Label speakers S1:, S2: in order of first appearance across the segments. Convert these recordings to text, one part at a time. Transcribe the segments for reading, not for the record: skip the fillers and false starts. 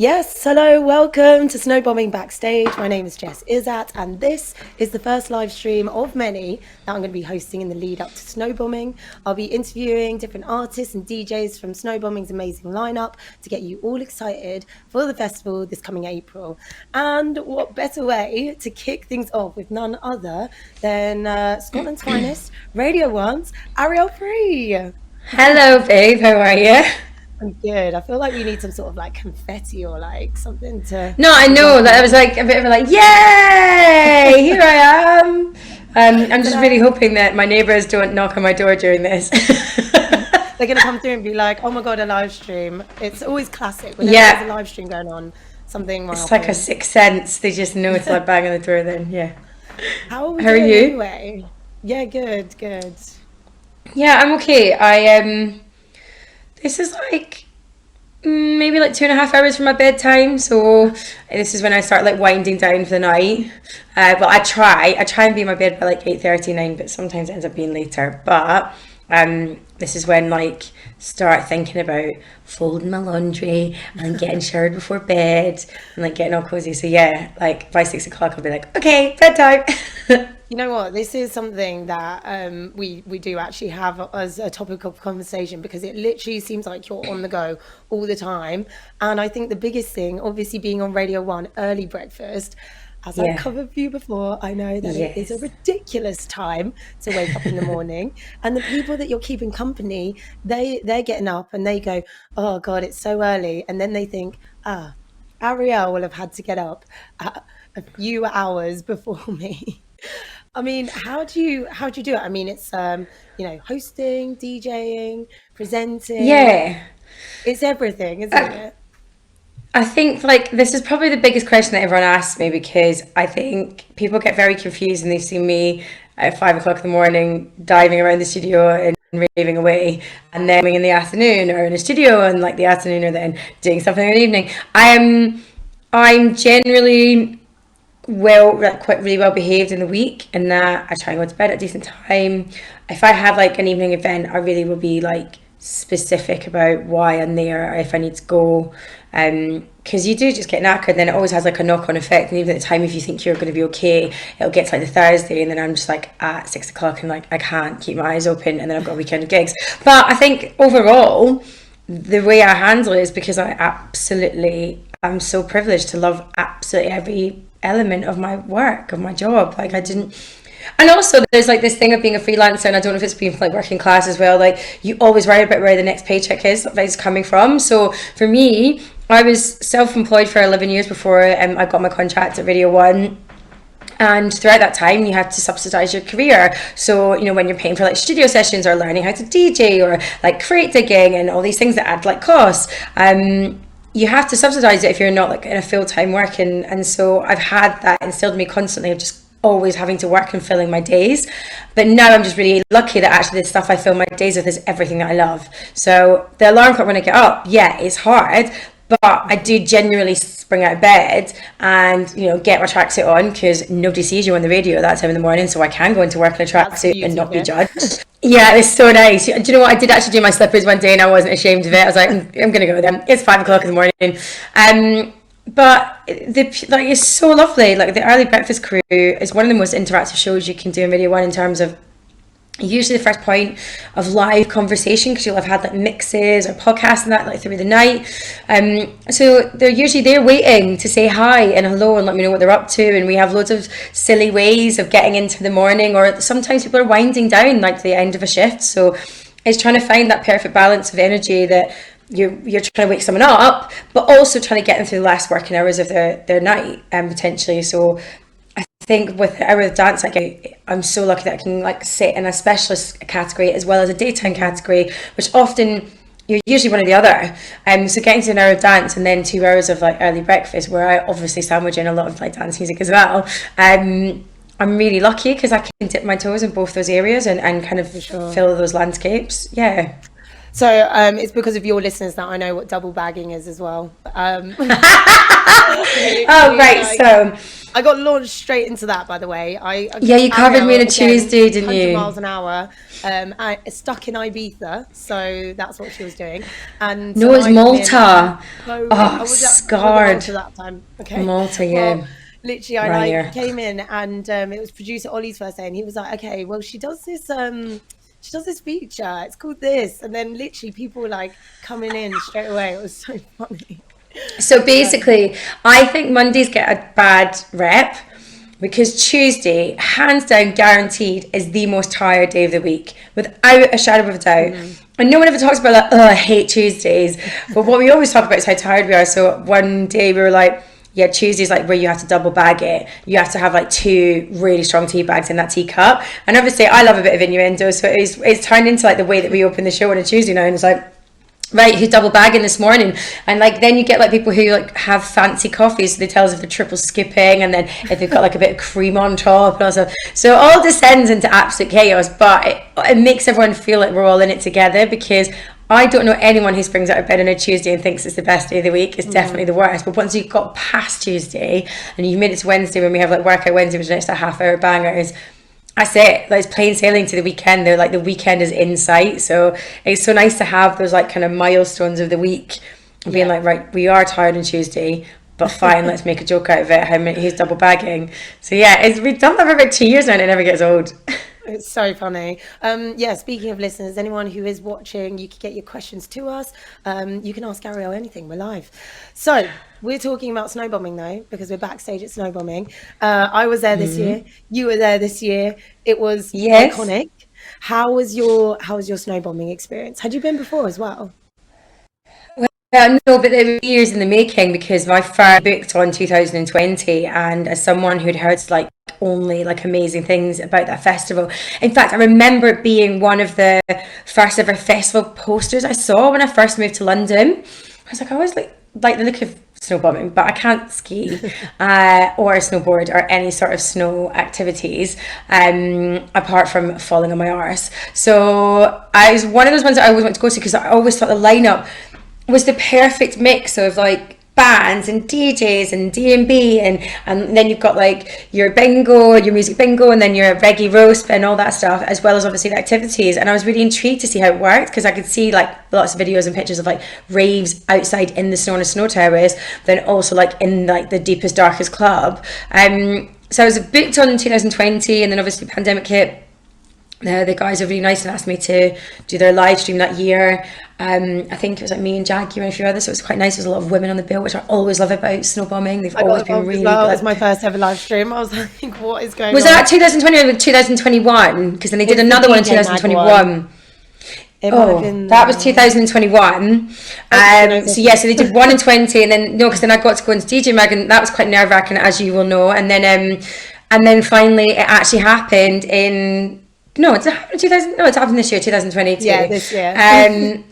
S1: Yes, hello, welcome to Snowbombing Backstage. My name is Jess Izzat, and this is the first live stream of many that I'm going to be hosting in the lead up to Snowbombing. I'll be interviewing different artists and DJs from Snowbombing's amazing lineup to get you all excited for the festival this coming April. And what better way to kick things off with none other than Scotland's finest, Radio 1's Arielle Free.
S2: Hello, babe. How are you?
S1: I'm good. I feel like we need some sort of like confetti or like something to.
S2: No, I know that I was like a bit of a like, yay! Here I am. I'm just really hoping that my neighbours don't knock on my door during this.
S1: They're gonna come through and be like, "Oh my god, a live stream!" It's always classic whenever there's a live stream going on. Something will
S2: It's
S1: happen.
S2: like a sixth sense. They just know it's like bang on the door. Then yeah.
S1: How are we
S2: How are
S1: doing
S2: you?
S1: anyway? Yeah, good, good.
S2: Yeah, I'm okay. This is like maybe like 2.5 hours from my bedtime, so this is when I start like winding down for the night. But I try and be in my bed by like 8:39, but sometimes it ends up being later. But this is when like start thinking about folding my laundry and getting showered before bed and like getting all cozy. So yeah, like by 6 o'clock I'll be like, okay, bedtime.
S1: You know what? This is something that we do actually have as a topic of conversation because it literally seems like you're on the go all the time. And I think the biggest thing, obviously being on Radio 1, early breakfast, as I've
S2: Yeah.
S1: covered for you before, I know that it is a
S2: Yes.
S1: ridiculous time to wake up in the morning. And the people that you're keeping company, they're getting up and they go, oh God, it's so early. And then they think, Arielle will have had to get up a few hours before me. I mean, how do you do it? I mean, it's hosting, DJing, presenting.
S2: Yeah.
S1: It's everything, isn't it?
S2: I think like this is probably the biggest question that everyone asks me because I think people get very confused and they see me at 5 o'clock in the morning diving around the studio and raving away, and then in the afternoon or in a studio and like the afternoon or then doing something in the evening. I'm generally quite really well behaved in the week, and that I try and go to bed at a decent time. If I have like an evening event, I really will be like specific about why I'm there or if I need to go. Because you do just get knackered, and then it always has like a knock-on effect. And even at the time, if you think you're going to be okay, it'll get to like the Thursday, and then I'm just like at 6 o'clock and like I can't keep my eyes open, and then I've got weekend gigs. But I think overall, the way I handle it is because I'm so privileged to love absolutely every element of my work, of my job. Like I didn't. And also there's like this thing of being a freelancer, and I don't know if it's been like working class as well, like you always worry about where the next paycheck is coming from. So for me, I was self-employed for 11 years before I got my contract at Radio 1. And throughout that time, you have to subsidize your career. So, you know, when you're paying for like studio sessions or learning how to DJ or like crate digging and all these things that add like costs, you have to subsidize it if you're not like in a full-time work. And so I've had that instilled in me constantly of just always having to work and filling my days. But now I'm just really lucky that actually the stuff I fill my days with is everything that I love. So the alarm clock when I get up, yeah, it's hard, but I do genuinely spring out of bed and, you know, get my tracksuit on because nobody sees you on the radio at that time in the morning, so I can go into work in a tracksuit and not be judged. Yeah, it's so nice. Do you know what? I did actually do my slippers one day and I wasn't ashamed of it. I was like, I'm going to go with them. It's 5 o'clock in the morning. But it's so lovely. Like the Early Breakfast Crew is one of the most interactive shows you can do in Radio 1 in terms of usually the first point of live conversation, because you'll have had like mixes or podcasts and that like through the night. So they're usually there waiting to say hi and hello and let me know what they're up to, and we have loads of silly ways of getting into the morning, or sometimes people are winding down like the end of a shift. So it's trying to find that perfect balance of energy that you're trying to wake someone up, but also trying to get them through the last working hours of their night, potentially. So I think with the Hour of Dance, like I'm so lucky that I can like sit in a specialist category as well as a daytime category, which often you're usually one or the other. So getting to an Hour of Dance and then 2 hours of like early breakfast, where I obviously sandwich in a lot of like dance music as well. I'm really lucky because I can dip my toes in both those areas and kind of fill those landscapes. Yeah.
S1: So it's because of your listeners that I know what double bagging is as well.
S2: Oh, right. So
S1: I got launched straight into that, by the way. I
S2: Yeah, you covered me on
S1: Arielle,
S2: a
S1: again,
S2: Tuesday, didn't
S1: 100 miles
S2: you?
S1: an hour, stuck in Ibiza, so that's what she was doing. And
S2: No,
S1: so
S2: it's
S1: I come in and
S2: Malta.
S1: I
S2: Oh,
S1: was it
S2: scarred.
S1: Malta that time? Okay.
S2: Malta,
S1: Well,
S2: yeah.
S1: literally, I like
S2: Ryanair.
S1: came in and it was producer Ollie's first day, and he was like, "Okay, well, she does this feature. It's called this," and then literally people were like coming in straight away. It was so funny.
S2: So
S1: So,
S2: basically, I think Mondays get a bad rep because Tuesday, hands down, guaranteed, is the most tired day of the week, without a shadow of a doubt.
S1: mm,
S2: And no one ever talks about like, oh, I hate Tuesdays. But what we always talk about is how tired we are. So one day we were like, yeah, Tuesday's like where you have to double bag it. You have to have like 2 really strong tea bags in that teacup. And obviously, I love a bit of innuendo, so it's turned into like the way that we open the show on a Tuesday now. And it's like, right, who's double bagging this morning? And like then you get like people who like have fancy coffees, so they tell us if they're triple skipping, and then if they've got like a bit of cream on top and all stuff. So it all descends into absolute chaos, but it makes everyone feel like we're all in it together, because I don't know anyone who springs out of bed on a Tuesday and thinks it's the best day of the week. It's definitely the worst. But once you've got past Tuesday and you've made it to Wednesday, when we have like workout Wednesday, which is just a half-hour bangers, that's it. Like, it's plain sailing to the weekend. They're like, the weekend is in sight. So it's so nice to have those like kind of milestones of the week, being
S1: yeah.
S2: like, right, we are tired on Tuesday, but fine, let's make a joke out of it. Who's double bagging? So yeah, we've done that for about 2 years now, and it never gets old.
S1: It's so funny. Yeah, speaking of listeners, anyone who is watching, you can get your questions to us. You can ask Arielle anything. We're live. So we're talking about snowbombing though, because we're backstage at snowbombing. I was there this year. You were there this year. It was
S2: Yes.
S1: iconic. How was your snowbombing experience? Had you been before as well?
S2: No, but they were years in the making, because my first booked on 2020, and as someone who'd heard like only like amazing things about that festival. In fact, I remember it being one of the first ever festival posters I saw when I first moved to London. I was like, I always like the look of snowbombing, but I can't ski or snowboard or any sort of snow activities apart from falling on my arse. So I was one of those ones that I always want to go to, because I always thought the lineup was the perfect mix of like bands and DJs and D&B, and then you've got like your bingo, your music bingo, and then your reggae roast and all that stuff, as well as obviously the activities. And I was really intrigued to see how it worked, because I could see like lots of videos and pictures of like raves outside in the snow on a snow terrace, then also like in like the deepest darkest club. So I was booked on in 2020, and then obviously the pandemic hit. The guys were really nice and asked me to do their live stream that year. I think it was like me and Jackie and a few others, so it was quite nice. There was a lot of women on the bill, which I always love about snowbombing. They've
S1: I got
S2: always been
S1: involved as
S2: really
S1: well. It was
S2: like...
S1: my first ever live stream. I was like, what is going
S2: Was
S1: on?
S2: that 2020 or 2021? Because then they did
S1: It's the
S2: another one in
S1: DJ Mag one.
S2: 2021.
S1: It might have
S2: Oh,
S1: been
S2: that was 2021. So yeah, so they did one in 20, and then no, because then I got to go into DJ Mag, and that was quite nerve wracking, as you will know. And then finally, it actually happened in... No, it's happened in 2000. No, it's happened this year, 2022.
S1: Yeah, this year.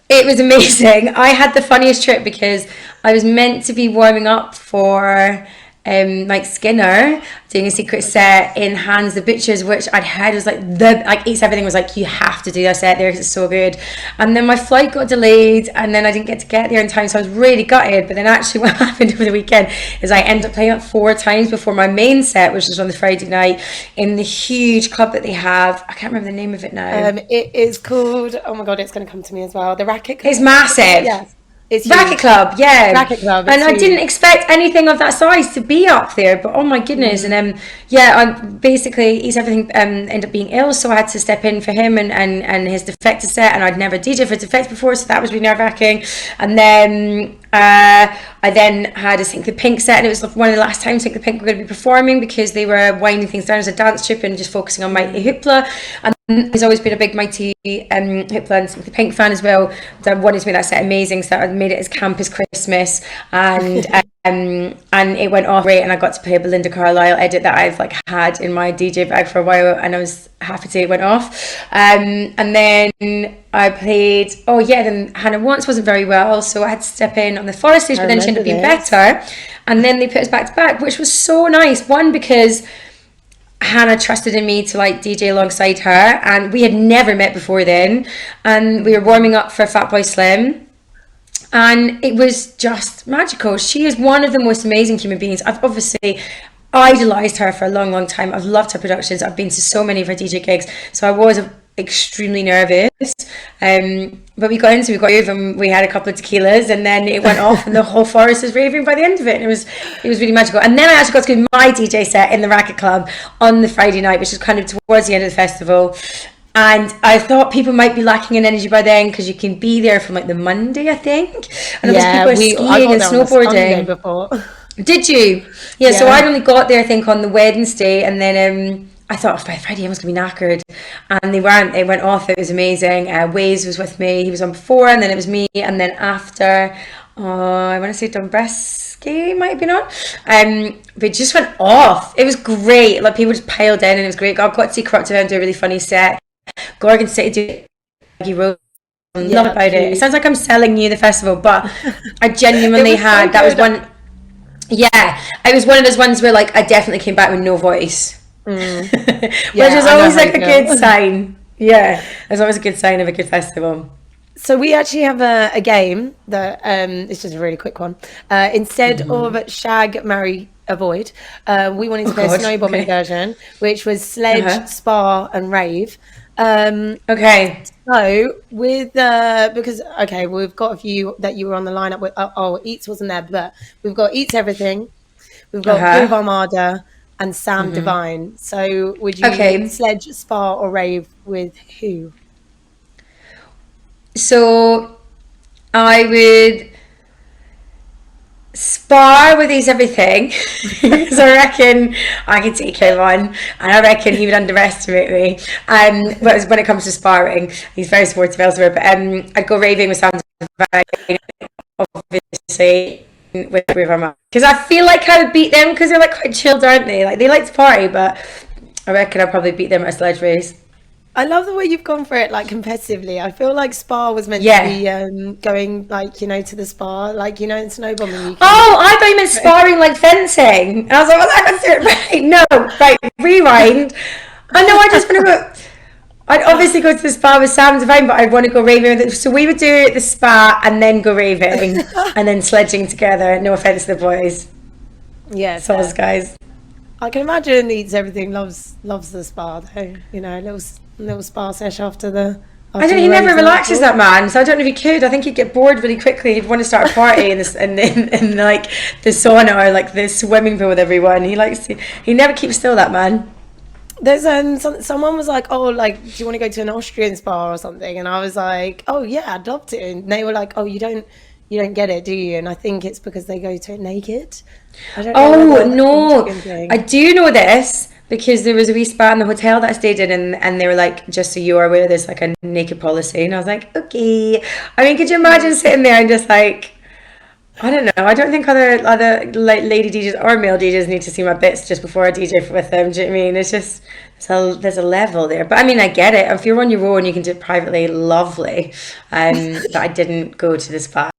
S2: It was amazing. I had the funniest trip, because I was meant to be warming up for Mike Skinner doing a secret set in Hans the Butcher's, which I'd heard was like Eats Everything was like, you have to do that set there because it's so good. And then my flight got delayed, and then I didn't get to get there in time, so I was really gutted. But then actually what happened over the weekend is I ended up playing it 4 times before my main set, which was on the Friday night in the huge club that they have. I can't remember the name of it now.
S1: It is called, oh my god, it's going to come to me as well. The Racket Club.
S2: It's massive.
S1: Yes, it's
S2: Racket
S1: huge.
S2: Club, yeah.
S1: Racket Club.
S2: And
S1: It's
S2: I didn't
S1: huge.
S2: expect anything of that size to be up there, but oh my goodness. And yeah, I basically, Eats Everything ended up being ill, so I had to step in for him and his Defector set, and I'd never DJed for Defect before, so that was really nerve-wracking. And then I then had a Sink the Pink set, and it was one of the last times Sink the Pink were going to be performing, because they were winding things down as a dance troupe and just focusing on Mighty Hoopla. And he's always been a big Mighty Hoopla and Sink the Pink fan as well. So I wanted to make that set amazing, so I made it as camp as Christmas, and it went off great, and I got to play a Belinda Carlisle edit that I've like had in my DJ bag for a while, and I was happy to say it went off. And then I played, then Hannah Wants wasn't very well, so I had to step in on the Forest stage, but then she ended up being better, and then they put us back to back, which was so nice. One, because Hannah trusted in me to like DJ alongside her, and we had never met before then, and we were warming up for Fatboy Slim, and it was just magical. She is one of the most amazing human beings. idolized her for a long, long time. I've loved her productions. I've been to so many of her DJ gigs. So I was extremely nervous. But we got over and we had a couple of tequilas, and then it went off and the whole forest was raving by the end of it. And it was really magical. And then I actually got to go my DJ set in the Racket Club on the Friday night, which is kind of towards the end of the festival. And I thought people might be lacking in energy by then, because you can be there from like the Monday, I think. And people are skiing and snowboarding.
S1: Before.
S2: Did you? Yeah, so I only got there, I think, on the Wednesday, and then I thought, by Friday I was going to be knackered. And they weren't. It went off. It was amazing. Waze was with me. He was on before, and then it was me. And then after, I want to say Dombreski might have been on. But it just went off. It was great. Like, people just piled in, and it was great. I got to see Corruptive do a really funny set. Gorgon City do Maggie Rose. Love about it. It sounds like I'm selling you the festival, but I genuinely had. That was one. Yeah, it was one of those ones where, like, I definitely came back with no voice. Which is always like a good sign. Yeah, it's always a good sign of a good festival.
S1: So we actually have a game that it's just a really quick one. Instead of Shag, Marry, Avoid, we wanted to play a snowbombing version, which was sledge, spa, and rave.
S2: Okay.
S1: So with because we've got a few that you were on the lineup with. Eats wasn't there, but we've got Eats Everything, we've got Groove Armada, and Sam Divine. So would you sledge, spa, or rave with who? So I would spar with Eats Everything, because I reckon I could take him on, and I reckon he would underestimate me. But when it comes to sparring, he's very supportive elsewhere. But I'd go raving with Sam Divine, obviously, with Armada, because I feel like I would beat them, because they're like quite chilled, aren't they? Like, they like to party, but I reckon I'd probably beat them at a sledge race. I love the way you've gone for it, like, competitively. I feel like spa was meant to be going, like, you know, to the spa, like, you know, in snowbombing.
S2: I thought you meant sparring like fencing. And I was like, well, that's it, right? No, right, rewind. I know, I just want to go. I'd obviously go to the spa with Sam Divine, but I'd want to go raving with it. So we would do the spa and then go raving and then sledging together. No offense to the boys.
S1: Yeah,
S2: us guys.
S1: I can imagine Eats Everything loves the spa, though. You know, a little spa sesh after the.
S2: I don't. He never relaxes, that man. So I don't know if he could. I think he'd get bored really quickly. He'd want to start a party in like the sauna or like the swimming pool with everyone. He never keeps still, that man.
S1: There's someone was like, oh, like, do you want to go to an Austrian spa or something? And I was like, oh yeah, I'd love to. And they were like, oh, you don't get it, do you? And I think it's because they go to it naked. I don't know.
S2: Oh no, I do know this, because there was a wee spa in the hotel that I stayed in, and they were like, just so you are aware, there's like a naked policy. And I was like, okay. I mean, could you imagine sitting there and just like, I don't know. I don't think other like lady DJs or male DJs need to see my bits just before I DJ with them. Do you know what I mean? It's just there's a level there. But I mean, I get it. If you're on your own, you can do it privately. Lovely. But I didn't go to the spa.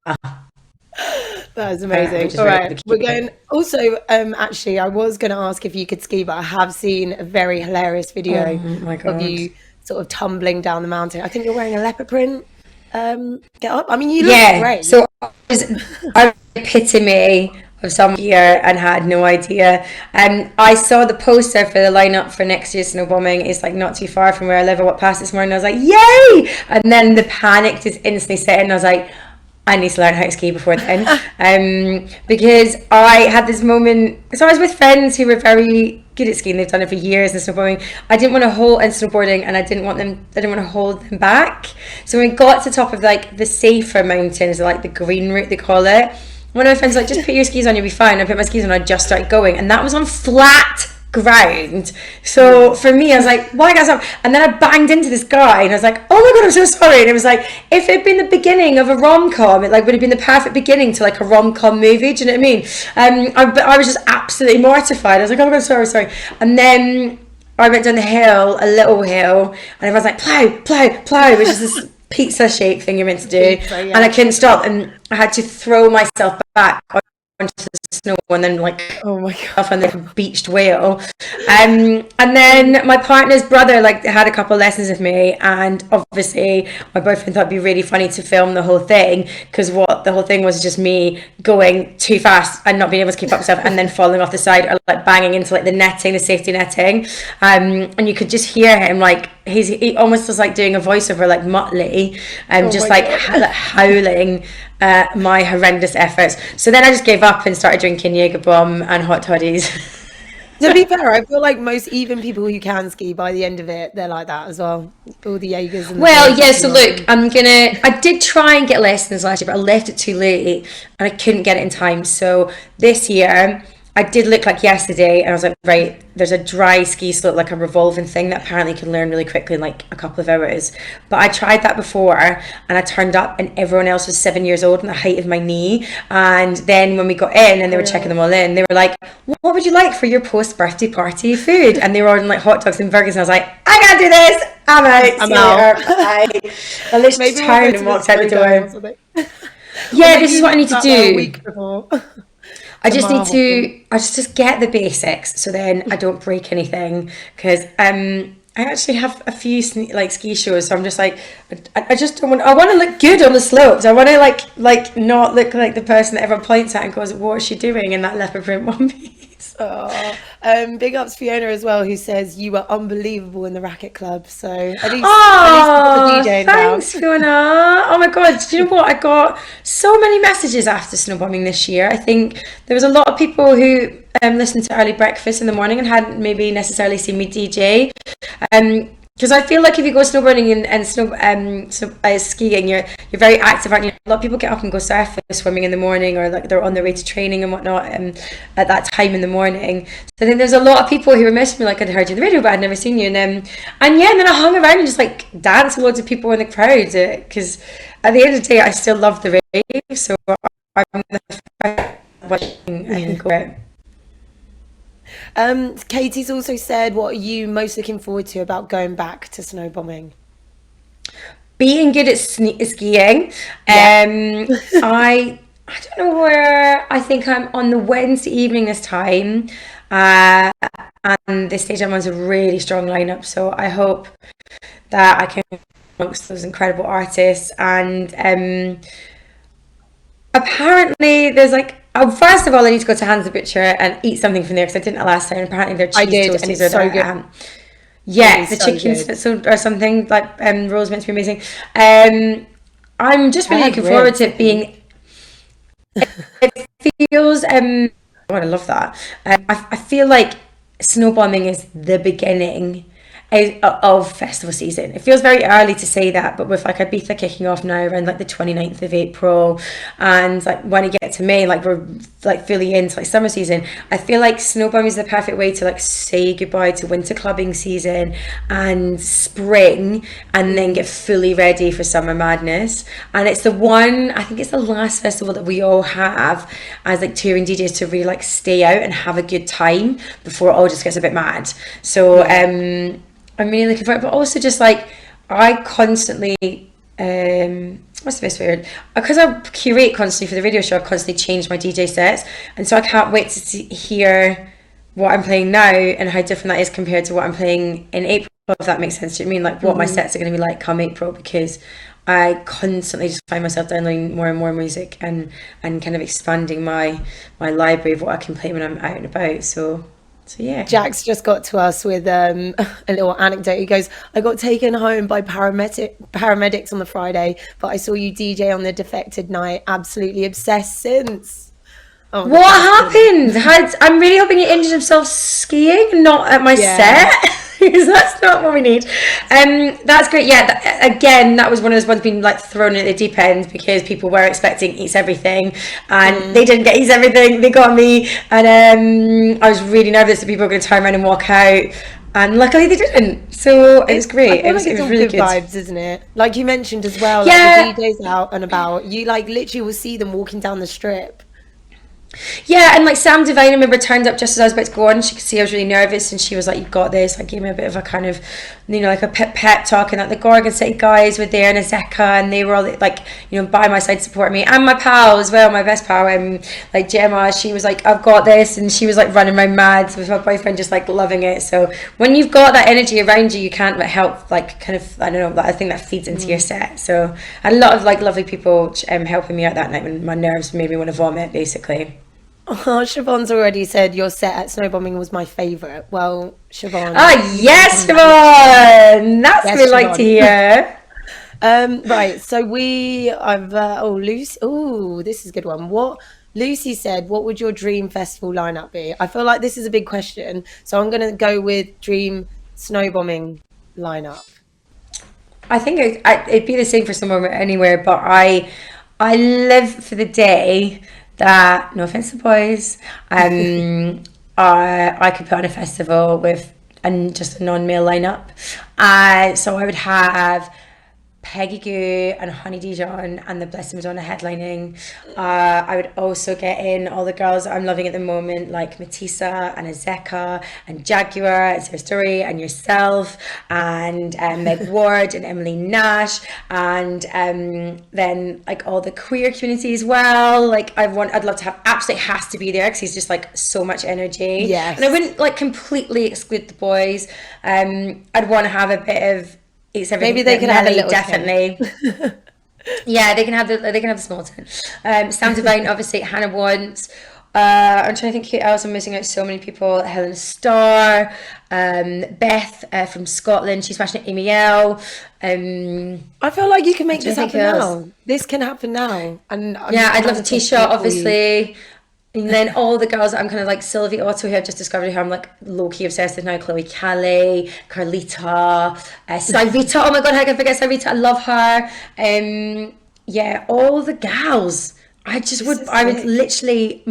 S1: That is amazing. All right, we're going. Also, actually, I was going to ask if you could ski, but I have sseen a very hilarious video of you sort of tumbling down the mountain. I think you're wearing a leopard print. Get up. I mean, you look great.
S2: So I was the epitome of someone here and had no idea. I saw the poster for the lineup for next year's snowbombing. It's like not too far from where I live. I walked past this morning. I was like, yay! And then the panic just instantly set in. I was like, I need to learn how to ski before then. Because I had this moment. So I was with friends who were very good at skiing. They've done it for years and snowboarding. I didn't want to hold and snowboarding, and I didn't want to hold them back. So when we got to the top of like the safer mountains, like the green route they call it, one of my friends was like, just put your skis on, you'll be fine. I put my skis on, I just started going, and that was on flat ground. So for me, I was like, why guys up? And then I banged into this guy, and I was like, oh my god, I'm so sorry. And it was like, if it had been the beginning of a rom-com, it like would have been the perfect beginning to like a rom-com movie. Do you know what I mean? I was just absolutely mortified. I was like, oh my god, sorry. And then I went down the hill, a little hill, and everyone's like, plow, which is this pizza shape thing you're meant to do. And I couldn't stop, and I had to throw myself back onto the snow and then like
S1: Oh my God.
S2: off on the beached whale. And then my partner's brother like had a couple of lessons with me, and obviously my boyfriend thought it'd be really funny to film the whole thing, because what the whole thing was just me going too fast and not being able to keep up with stuff, and then falling off the side or like banging into like the netting, the safety netting. And you could just hear him like he almost was like doing a voiceover like Muttley, and just like howling my horrendous efforts. So then I just gave up and started drinking Jaeger bomb and hot toddies.
S1: To be fair, I feel like most even people who can ski, by the end of it, they're like that as well. All the Jaegers and
S2: Well, yeah, so look, I did try and get lessons last year, but I left it too late and I couldn't get it in time. So this year, I did look like yesterday, and I was like, right, there's a dry ski slope, like a revolving thing that apparently you can learn really quickly in like a couple of hours. But I tried that before, and I turned up and everyone else was 7 years old and the height of my knee. And then when we got in and they were checking them all in, they were like, what would you like for your post-birthday party food? And they were ordering like hot dogs and burgers, and I was like, I can't do this, I'm out.
S1: I'm out.
S2: I literally turned and walked out the door. Yeah, this is what I need to do.
S1: A week before.
S2: I just need to, I just get the basics, so then I don't break anything, because I actually have a few like ski shows, so I'm just like, I just don't want, I want to look good on the slopes. I want to like not look like the person that everyone points at and goes, what is she doing in that leopard print one piece?
S1: Big ups Fiona as well, who says you were unbelievable in the racket club. So at least
S2: Oh,
S1: the DJ
S2: thanks, Fiona. Oh my God, do you know what? I got so many messages after snowbombing this year. I think there was a lot of people who listened to Early Breakfast in the morning and hadn't maybe necessarily seen me DJ. Because I feel like if you go snowboarding and skiing, you're very active, aren't you? A lot of people get up and go surfing, swimming in the morning, or like they're on their way to training and whatnot at that time in the morning. So I think there's a lot of people who were messaging me like, I'd heard you on the radio, but I'd never seen you. And then I hung around and just like danced with loads of people in the crowd, because at the end of the day, I still love the rave. So I'm the first one I can go out.
S1: Katie's also said, what are you most looking forward to about going back to snowbombing?
S2: Being good at skiing. I don't know where. I think I'm on the Wednesday evening this time, and this stage I'm on is a really strong lineup, so I hope that I can amongst those incredible artists. And apparently there's like, first of all, I need to go to Hans the Butcher and eat something from there, because I didn't last time. Apparently their cheese toasties are
S1: so
S2: there.
S1: good.
S2: Yeah, the chicken schnitzel or something, like rolls meant to be amazing. I'm just really looking forward to it being. It feels. Oh, I love that. I feel like snowbombing is the beginning of festival season. It feels very early to say that, but with like Ibiza kicking off now around like the 29th of April, and like when you get to May, like we're like fully into like summer season, I feel like snowbombing is the perfect way to like say goodbye to winter clubbing season and spring, and then get fully ready for summer madness. And it's I think it's the last festival that we all have as like touring DJs to really like stay out and have a good time before it all just gets a bit mad. So I'm really looking forward, but also just like I constantly what's the best word? Because I curate constantly for the radio show, I constantly change my DJ sets, and so I can't wait to hear what I'm playing now and how different that is compared to what I'm playing in April, if that makes sense. Do you mean like what my sets are going to be like come April? Because I constantly just find myself downloading more and more music and kind of expanding my library of what I can play when I'm out and about. So yeah.
S1: Jack's just got to us with a little anecdote. He goes, I got taken home by paramedics on the Friday, but I saw you DJ on the defected night. Absolutely obsessed since. Oh,
S2: what happened? I'm really hoping he injured himself skiing, not at my set, because that's not what we need. That's great. Yeah, again, that was one of those ones being like thrown at the deep end, because people were expecting Eats Everything, and they didn't get Eats Everything. They got me, and I was really nervous that people were going to turn around and walk out. And luckily they didn't, so it was great. It was really good
S1: vibes, isn't it? Like you mentioned as well, like the DJs out and about, you like literally will see them walking down the strip.
S2: Yeah, and like Sam Devine, I remember turned up just as I was about to go on. She could see I was really nervous, and she was like, "You've got this." Like, gave me a bit of a kind of, like a pep talk. And that the Gorgon City guys were there, and Azeka, and they were all like, by my side supporting me, and my pal as well, my best pal, like Gemma. She was like, "I've got this," and she was like running around mad with my boyfriend, just like loving it. So when you've got that energy around you, you can't but help, like, kind of, I don't know, I think that feeds into your set. So a lot of like lovely people helping me out that night when my nerves made me want to vomit, basically.
S1: Oh, Siobhan's already said your set at Snowbombing was my favourite. Well, Siobhan,
S2: Ah,
S1: you can
S2: yes,
S1: come back.
S2: Siobhan! That's what
S1: Yes,
S2: we like to
S1: Siobhan.
S2: hear.
S1: Right, so Lucy, this is a good one. Lucy said, what would your dream festival lineup be? I feel like this is a big question, so I'm going to go with dream snowbombing lineup.
S2: I think it'd be the same for somewhere anywhere, but I live for the day that, no offense to boys, I could put on a festival with just a non-male lineup. So I would have Peggy Goo and Honey Dijon and the Blessed Madonna headlining. I would also get in all the girls that I'm loving at the moment, like Matissa and Azeka and Jaguar and Sarah Story and yourself and Meg Ward and Emily Nash and then like all the queer community as well. Like I'd love to have, absolutely has to be there because he's just like so much energy.
S1: Yes.
S2: And I wouldn't like completely exclude the boys. I'd want to have a bit of
S1: Maybe they could have a little
S2: definitely. Yeah, they can have the small tent. Sam Devine, obviously, Hannah Wants. I'm trying to think who else. I'm missing out so many people. Helen Starr, Beth from Scotland. She's smashing it. Arielle.
S1: I feel like you can make this happen now. This can happen now. And
S2: I'd love a t-shirt, obviously. And then all the girls, I'm kind of like Sylvie Otto, who I've just discovered who I'm like low-key obsessed with now. Chloe Kelly, Carlita, Sarita. Oh my God, how can I forget Sarita? I love her. All the gals. I would literally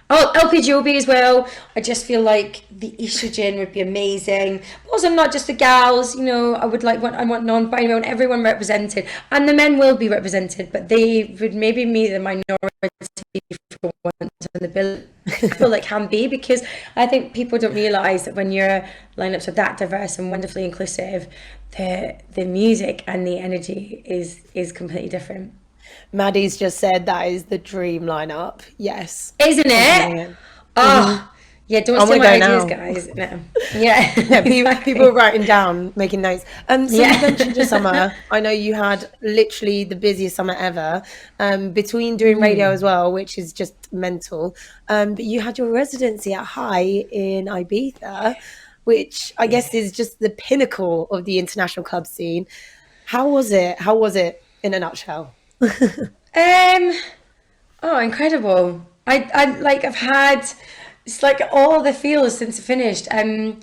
S2: LP Joby as well. I just feel like the estrogen would be amazing. But also not just the gals, I want non-binary, I want everyone represented. And the men will be represented, but they would maybe be the minority for once on the bill. I feel like can be, because I think people don't realise that when your lineups are that diverse and wonderfully inclusive, the music and the energy is completely different.
S1: Maddie's just said that is the dream lineup. Yes.
S2: Isn't it? Oh, yeah, don't steal my ideas, guys. No. Yeah.
S1: People are writing down, making notes. So you mentioned your summer. I know you had literally the busiest summer ever, between doing radio as well, which is just mental. But you had your residency at High in Ibiza, which I guess is just the pinnacle of the international club scene. How was it? How was it in a nutshell?
S2: Incredible. I've had, it's like all the feels since I finished. I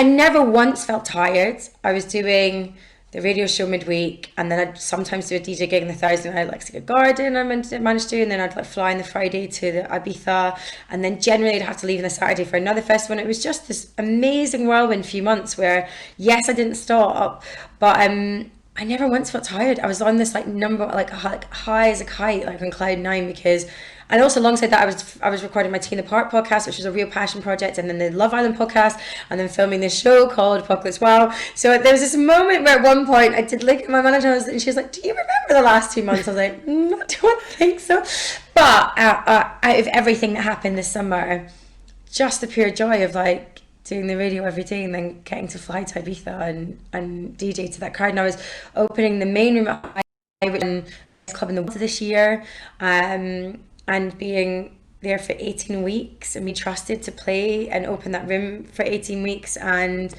S2: never once felt tired. I was doing the radio show midweek, and then I'd sometimes do a DJ gig on the Thursday night, like Secret Garden I managed to, and then I'd like fly on the Friday to the Ibiza, and then generally I'd have to leave on the Saturday for another festival. And it was just this amazing whirlwind few months where, yes, I didn't stop, but I never once felt tired. I was on this like number, like high as a kite, like on cloud nine, because, and also alongside that, I was recording my Tea in the Park podcast, which was a real passion project, and then the Love Island podcast, and then filming this show called Apocalypse Wow. So there was this moment where at one point I did look at my manager, and she was like, "Do you remember the last 2 months?" I was like, "I don't think so." But out of everything that happened this summer, just the pure joy of like doing the radio every day and then getting to fly to Ibiza and DJ to that crowd. And I was opening the main room at Club in the Woods this year, and being there for 18 weeks and be trusted to play and open that room for 18 weeks. And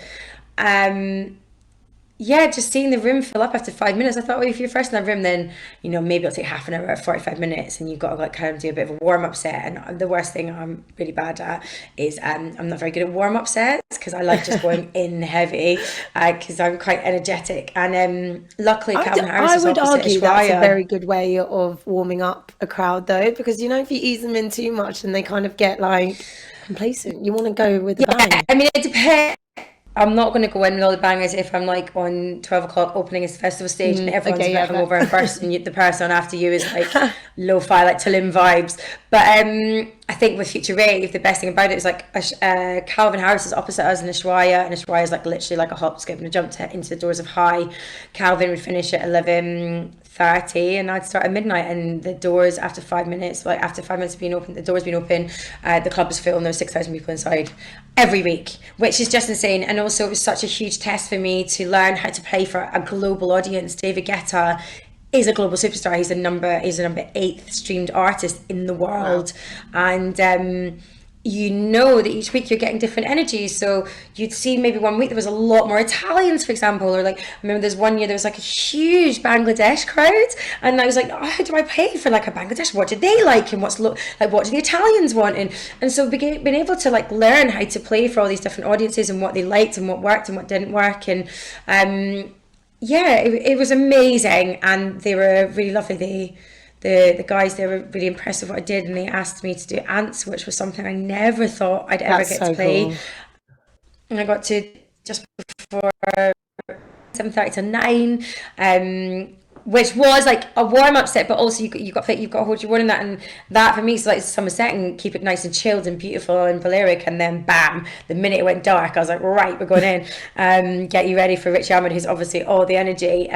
S2: just seeing the room fill up after 5 minutes. I thought, well, if you're first in that room, then maybe it'll take half an hour or 45 minutes, and you've got to like kind of do a bit of a warm-up set. And the worst thing I'm really bad at is I'm not very good at warm-up sets, because I like just going in heavy, because I'm quite energetic. And luckily Calvin Harris
S1: I
S2: was
S1: would
S2: opposite
S1: argue that's a
S2: Australia.
S1: very good way of warming up a crowd, though, because if you ease them in too much, then they kind of get like complacent. You want to go with the bang.
S2: I mean, it depends. I'm not going to go in with all the bangers if I'm like on 12 o'clock opening a festival stage and everyone's
S1: Okay,
S2: a
S1: yeah,
S2: bit
S1: fair.
S2: hungover and burst and the person after you is like lo-fi, like Tulum vibes. But I think with Future Rave, the best thing about it is like Calvin Harris is opposite us in Ushuaia, and Ushuaia is like literally like a hop, skip and a jump into the doors of High. Calvin would finish at 11:30 and I'd start at midnight, and the doors after 5 minutes, like after 5 minutes of being open, the doors being open, the club was full and there was 6,000 people inside every week, which is just insane. And also it was such a huge test for me to learn how to play for a global audience. David Guetta is a global superstar. He's a number 8 streamed artist in the
S1: Wow.
S2: world. And you know that each week you're getting different energies. So you'd see maybe one week there was a lot more Italians, for example, or like I remember there's one year there was like a huge Bangladesh crowd, and I was like, oh, how do I play for like a Bangladesh? What do they like, and like what do the Italians want? And so being able to like learn how to play for all these different audiences and what they liked and what worked and what didn't work, and yeah, it was amazing, and they were really lovely. The guys, they were really impressed with what I did, and they asked me to do ants, which was something I never thought I'd ever
S1: That's
S2: get to
S1: so
S2: play.
S1: cool.
S2: And I got to just before 7:30 to 9, which was like a warm up set, but also you've got to hold your word in that, and that for me is like summer set and keep it nice and chilled and beautiful and Balearic, and then bam, the minute it went dark, I was like, right, we're going in. Get you ready for Rich Ahmed, who's obviously all the energy.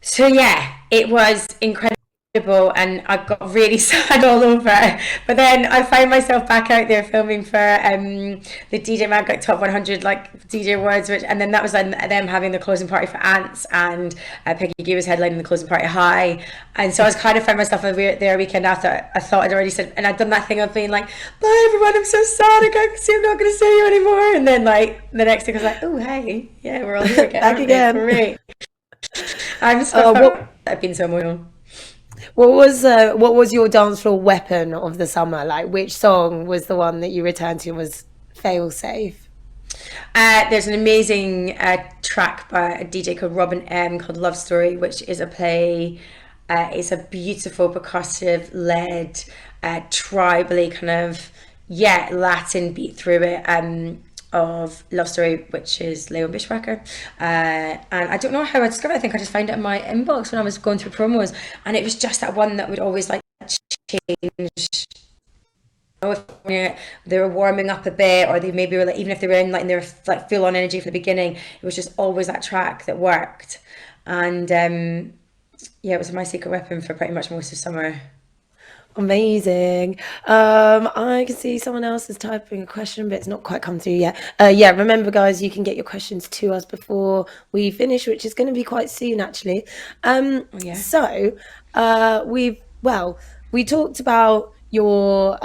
S2: So yeah, it was incredible, and I got really sad all over. But then I found myself back out there filming for the DJ Mag like Top 100 like DJ Awards, and then that was them having the closing party for Ants, and Peggy Gee was headlining the closing party High, and so I was kind of found myself there a weekend after I thought I'd already said, and I'd done that thing of being like, bye everyone, I'm so sad, I'm not going to see you anymore, and then like the next thing I was like, oh hey, yeah, we're all here again,
S1: Back
S2: aren't we?
S1: again.
S2: Great. I felt
S1: What
S2: I've been so emotional.
S1: what was your dance floor weapon of the summer? Like, which song was the one that you returned to and was fail safe?
S2: There's an amazing track by a DJ called Robin M called Love Story, which is a play. It's a beautiful percussive led, tribally kind of, yeah, Latin beat through it. Of Love Story, which is Leon Bishwacker. And I don't know how I discovered it. I think I just found it in my inbox when I was going through promos. And it was just that one that would always like change. If they were warming up a bit, or they maybe were like, even if they were in like in their like full on energy from the beginning, it was just always that track that worked. And yeah, it was my secret weapon for pretty much most of summer.
S1: Amazing. I can see someone else is typing a question, but it's not quite come through yet. Yeah, remember, guys, you can get your questions to us before we finish, which is going to be quite soon, actually.
S2: Oh yeah.
S1: So, we talked about your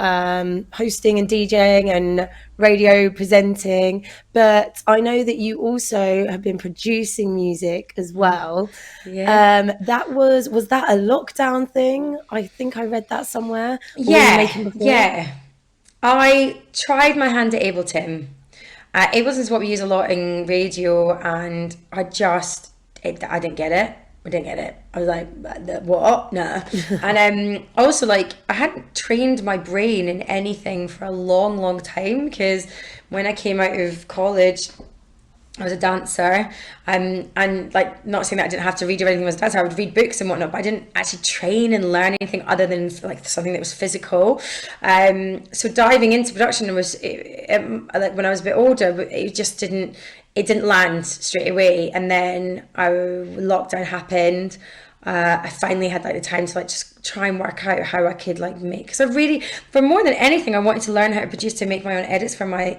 S1: hosting and DJing and radio presenting, but I know that you also have been producing music as well.
S2: Yeah.
S1: Was that a lockdown thing? I think I read that somewhere. Or were you
S2: Yeah.
S1: making before?
S2: Yeah. I tried my hand at Ableton. Ableton's what we use a lot in radio, and I didn't get it. I didn't get it. I was like, what? Nah. And also, like, I hadn't trained my brain in anything for a long, long time, because when I came out of college, I was a dancer, and like, not saying that I didn't have to read or anything as a dancer. I would read books and whatnot, but I didn't actually train and learn anything other than like something that was physical. So diving into production like when I was a bit older, but it didn't land straight away. And then lockdown happened. I finally had like the time to like just try and work out how I could like make, because I really, for more than anything, I wanted to learn how to produce, to make my own edits for my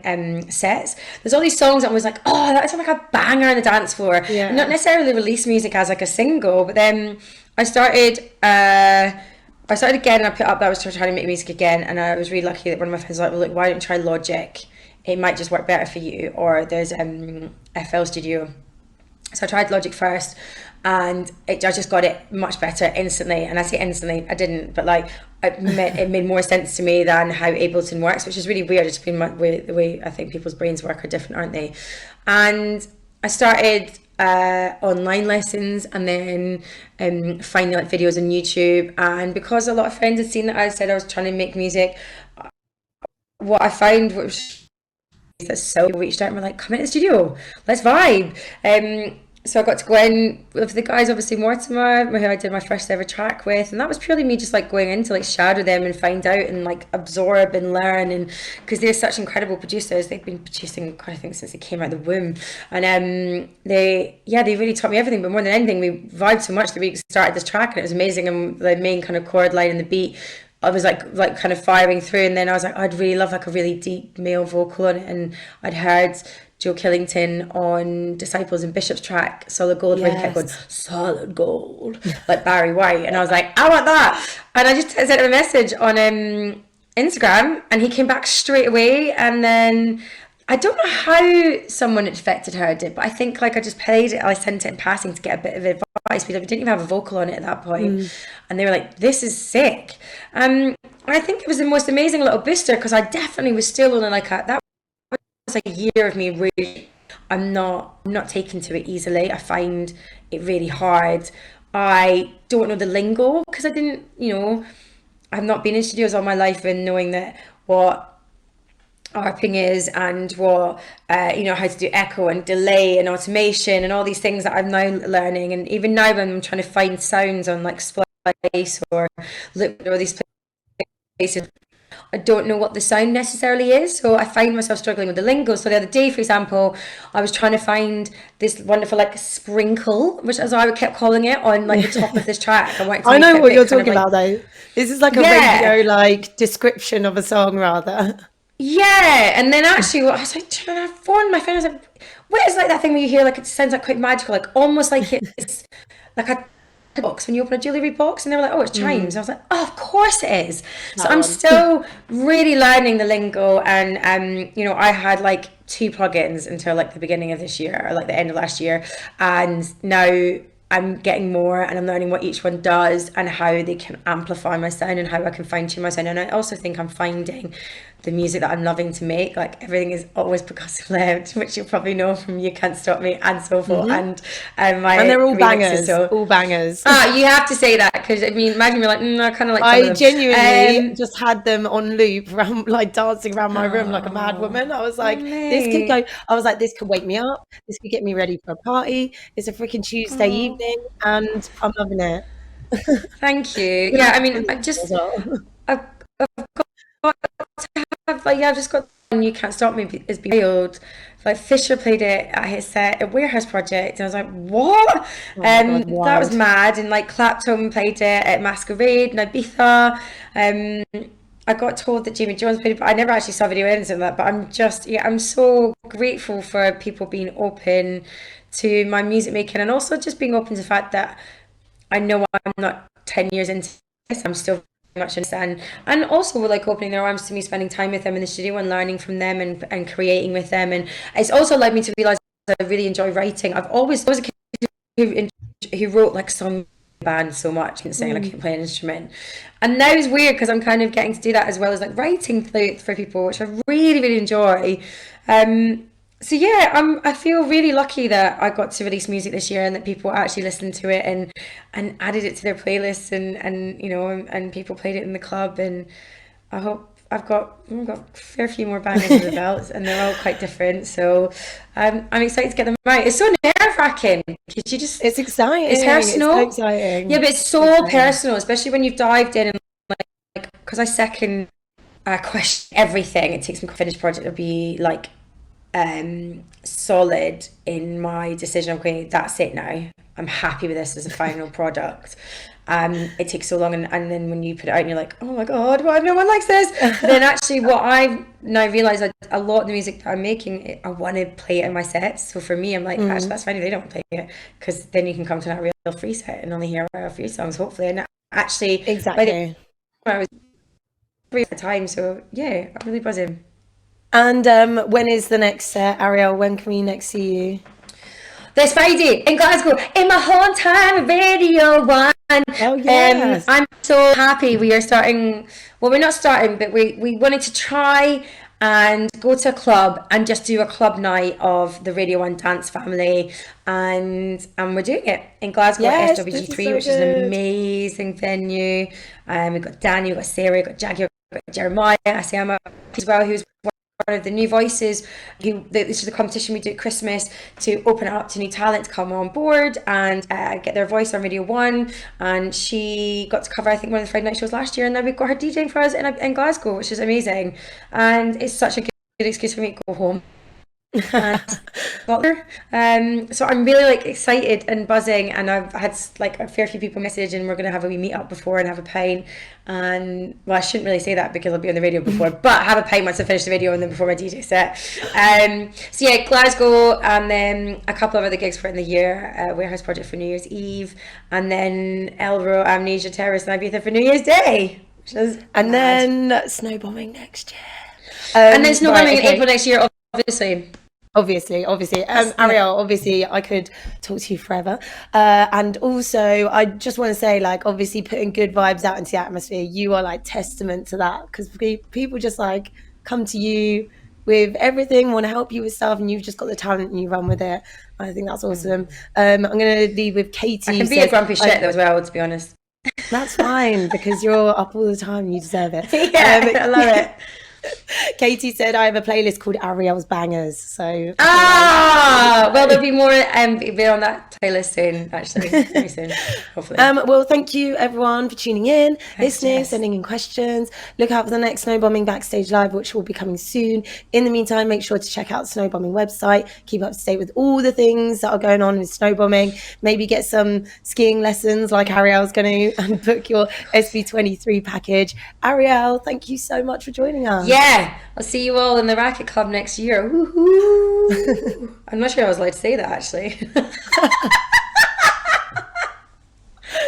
S2: sets. There's all these songs that I was like, oh, that sounds like a banger on the dance floor, and not
S1: Yeah.
S2: necessarily release music as like a single. But then I started again, and I put up that I was trying to make music again, and I was really lucky that one of my friends was like, well, look, why don't you try Logic? It might just work better for you. Or there's FL Studio. So I tried Logic first, and I just got it much better instantly. And I say instantly, I didn't, but like it made more sense to me than how Ableton works, which is really weird. It's been the way I think people's brains work are different, aren't they? And I started online lessons, and then finding like videos on YouTube. And because a lot of friends had seen that I said I was trying to make music, what I found was That's so reached out and were like, come into the studio, let's vibe. So I got to go in with the guys, obviously Mortimer, who I did my first ever track with, and that was purely me just like going in to like shadow them and find out and like absorb and learn, and because they're such incredible producers, they've been producing I think since they came out of the womb, and they really taught me everything. But more than anything, we vibed so much that we started this track and it was amazing, and the main kind of chord line and the beat, I was like kind of firing through, and then I was like, I'd really love like a really deep male vocal on it, and I'd heard Joe Killington on Disciples and Bishop's track Solid Gold, where he kept going solid gold like Barry White, and I was like, I want that. And I just sent him a message on Instagram, and he came back straight away. And then I don't know how someone affected her did, but I think like I just played it, I sent it in passing to get a bit of advice, because we didn't even have a vocal on it at that point. And they were like, this is sick. I think it was the most amazing little booster, because I definitely was still on like that was a year of me really, I'm not taken to it easily. I find it really hard. I don't know the lingo, because I didn't, I've not been in studios all my life, and knowing that what arping is, and what how to do echo and delay and automation and all these things that I'm now learning. And even now when I'm trying to find sounds on like Splice or Loop or these places, I don't know what the sound necessarily is, so I find myself struggling with the lingo. So the other day, for example, I was trying to find this wonderful like sprinkle, which as I kept calling it, on like the top of this track.
S1: I know what you're talking about though. This is like a radio like description of a song rather. Yeah,
S2: and then actually I was like trying to phone my friend, I was like, what is like that thing where you hear like it sounds like quite magical, like almost like it's like a box when you open a jewelry box, and they were like, oh, it's chimes. I was like, oh, of course it is. So I'm still really learning the lingo, and I had like 2 plugins until like the beginning of this year, or like the end of last year, and now I'm getting more, and I'm learning what each one does and how they can amplify my sound and how I can fine tune my sound. And I also think I'm finding the music that I'm loving to make, like everything is always percussive led, which you'll probably know from You Can't Stop Me and so forth, and
S1: they're all bangers, all bangers.
S2: You have to say that, because I mean, imagine you're like, I kind of like.
S1: I genuinely just had them on loop, like dancing around my room like a mad woman. I was like, this could go. I was like, this could wake me up. This could get me ready for a party. It's a freaking Tuesday evening, and I'm loving it.
S2: Thank you. Yeah, I mean, I've just got You Can't Stop Me is Wild. Like Fisher played it at his set at Warehouse Project, and I was like, what? God, that was mad. And like Clapton played it at Masquerade and Ibiza. I got told that Jamie Jones played it, but I never actually saw video evidence of that. But I'm so grateful for people being open to my music making, and also just being open to the fact that I know I'm not 10 years into this, I'm still much understand, and also like opening their arms to me, spending time with them in the studio and learning from them, and creating with them. And it's also led me to realize that I really enjoy writing. I was a kid who wrote like song band so much and saying I couldn't play an instrument, and now it's weird because I'm kind of getting to do that as well as like writing for people, which I really enjoy. So yeah, I feel really lucky that I got to release music this year, and that people actually listened to it and added it to their playlists, and people played it in the club. And I hope I've got a fair few more bangers in the belts, and they're all quite different. So I'm excited to get them out. It's so nerve-wracking because it's
S1: exciting.
S2: It's personal.
S1: It's so exciting.
S2: Yeah, but it's so personal, especially when you've dived in, and like because I second question everything. It takes me to finish project to be like solid in my decision. I'm going, that's it now, I'm happy with this as a final product. It takes so long, and then when you put it out and you're like, oh my god, why no one likes this? Then actually what I've now realised, a lot of the music that I'm making, I want to play it in my sets. So for me, I'm like, actually that's fine if they don't play it, because then you can come to that real free set and only hear a few songs hopefully. And actually
S1: exactly
S2: I was free at the time, so yeah, I'm really buzzing.
S1: And when is the next set, Arielle? When can we next see you?
S2: This Friday in Glasgow, in my hometown, Radio 1.
S1: Oh, yes.
S2: I'm so happy we are starting. Well, we're not starting, but we wanted to try and go to a club and just do a club night of the Radio 1 dance family. And we're doing it in Glasgow at SWG3, which is an amazing venue. We've got Danny, we've got Sarah, we've got Jackie, we've got Jeremiah, Asiama as well, who's one of the new voices. This is a competition we do at Christmas to open it up to new talent to come on board and get their voice on Radio 1. And she got to cover, I think, one of the Friday night shows last year, and now we've got her DJing for us in Glasgow, which is amazing. And it's such a good excuse for me to go home. So I'm really like excited and buzzing, and I've had like a fair few people message, and we're gonna have a wee meet up before and have a pint. And well, I shouldn't really say that because I'll be on the radio before, but have a pint once I finish the video and then before my DJ set. So yeah, Glasgow, and then a couple of other gigs for in the year, Warehouse Project for New Year's Eve, and then Elro, Amnesia, Terrace, and Ibiza for New Year's Day, which is
S1: And then snowbombing next year.
S2: and then snowbombing in April next year, obviously.
S1: Obviously, Arielle, obviously I could talk to you forever. And also, I just want to say, like, obviously putting good vibes out into the atmosphere, you are like testament to that, because people just like come to you with everything, want to help you with stuff, and you've just got the talent and you run with it. I think that's awesome. I'm going to leave with Katie.
S2: I can be a grumpy shit though as well, to be honest.
S1: That's fine, because you're up all the time and you deserve it.
S2: Yeah, I love it.
S1: Katie said I have a playlist called Arielle's Bangers. So
S2: well, there'll be more be on that playlist soon, actually, very soon, hopefully.
S1: Well, thank you everyone for tuning in, listening,
S2: Jess.
S1: sending in questions. Look out for the next Snowbombing Backstage Live, which will be coming soon. In the meantime, make sure to check out the Snowbombing website, keep up to date with all the things that are going on with snowbombing. Maybe get some skiing lessons like Arielle's going to, and book your SB23 package. Arielle, thank you so much for joining us.
S2: Yeah, I'll see you all in the Racket Club next year. Woohoo! I'm not sure I was allowed to say that, actually.